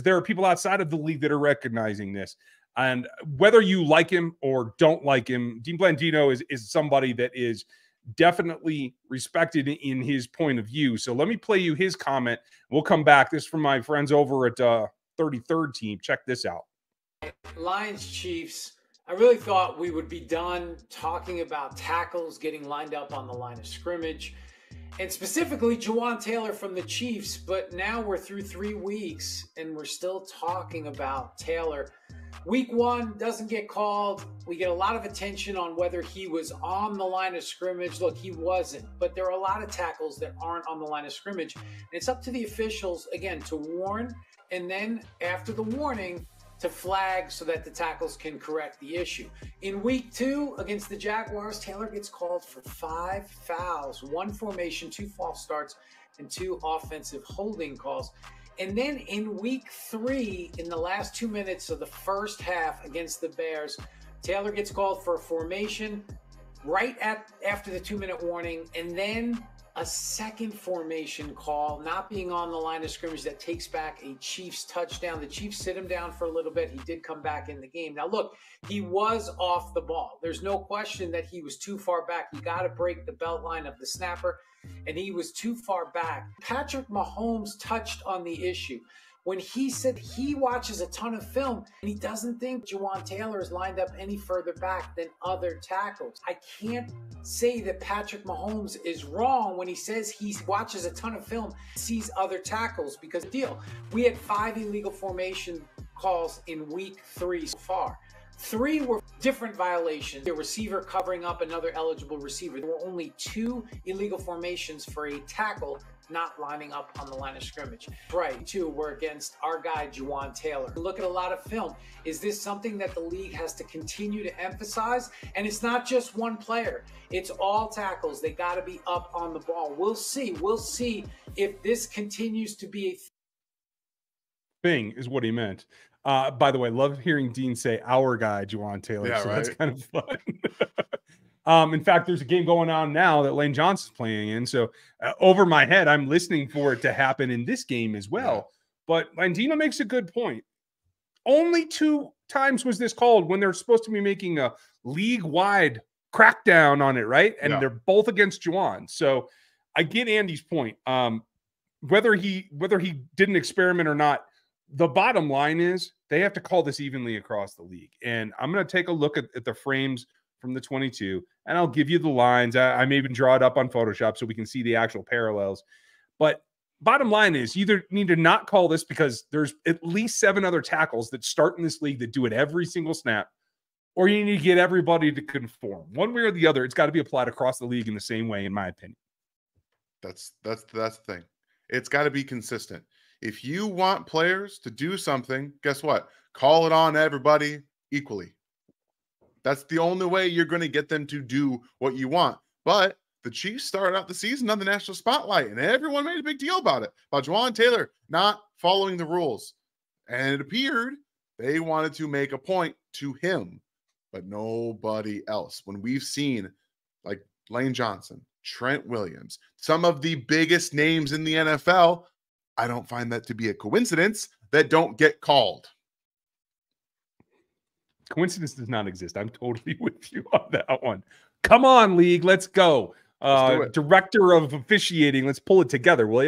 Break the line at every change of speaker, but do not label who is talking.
There are people outside of the league that are recognizing this. And whether you like him or don't like him, Dean Blandino is somebody that is definitely respected in his point of view. So let me play you his comment. We'll come back. This is from my friends over at 33rd Team. Check this out.
Lions Chiefs, I really thought we would be done talking about tackles getting lined up on the line of scrimmage, and specifically Jawaan Taylor from the Chiefs. But now we're through 3 weeks and we're still talking about Taylor. Week 1 doesn't get called. We get a lot of attention on whether he was on the line of scrimmage. Look, he wasn't, but there are a lot of tackles that aren't on the line of scrimmage. And it's up to the officials, again, to warn, and then after the warning, to flag so that the tackles can correct the issue. In week 2 against the Jaguars, Taylor gets called for 5 fouls, 1 formation, 2 false starts, and 2 offensive holding calls. And then in week 3, in the last 2 minutes of the first half against the Bears, Taylor gets called for a formation right after the 2-minute warning, and then a second formation call, not being on the line of scrimmage, that takes back a Chiefs touchdown. The Chiefs sit him down for a little bit. He did come back in the game. Now, look, he was off the ball. There's no question that he was too far back. You got to break the belt line of the snapper, and he was too far back. Patrick Mahomes touched on the issue when he said he watches a ton of film and he doesn't think Jawaan Taylor is lined up any further back than other tackles. I can't say that Patrick Mahomes is wrong when he says he watches a ton of film, sees other tackles, because we had 5 illegal formation calls in week 3 so far. 3 were different violations. The receiver covering up another eligible receiver. There were only 2 illegal formations for a tackle not lining up on the line of scrimmage. Right, 2 were against our guy, Jawaan Taylor. Look at a lot of film. Is this something that the league has to continue to emphasize? And it's not just one player. It's all tackles. They got to be up on the ball. We'll see. We'll see if this continues to be a
thing, is what he meant. By the way, love hearing Dean say our guy, Jawaan Taylor.
Yeah,
so
right.
That's kind of fun. In fact, there's a game going on now that Lane Johnson's playing in. So over my head, I'm listening for it to happen in this game as well. Yeah. But Landino makes a good point. Only 2 times was this called when they're supposed to be making a league-wide crackdown on it, right? And they're both against Jawaan. So I get Andy's point. Whether he did an experiment or not, the bottom line is they have to call this evenly across the league. And I'm going to take a look at the frames from the 22, and I'll give you the lines. I may even draw it up on Photoshop so we can see the actual parallels. But bottom line is you either need to not call this because there's at least 7 other tackles that start in this league that do it every single snap, or you need to get everybody to conform. One way or the other, it's got to be applied across the league in the same way, in my opinion.
That's the thing. It's got to be consistent. If you want players to do something, guess what? Call it on everybody equally. That's the only way you're going to get them to do what you want. But the Chiefs started out the season on the national spotlight, and everyone made a big deal about it, about Jawaan Taylor not following the rules. And it appeared they wanted to make a point to him, but nobody else. When we've seen like Lane Johnson, Trent Williams, some of the biggest names in the NFL, I don't find that to be a coincidence that don't get called.
Coincidence does not exist. I'm totally with you on that one. Come on, league. Let's go. Director of officiating. Let's pull it together, will you?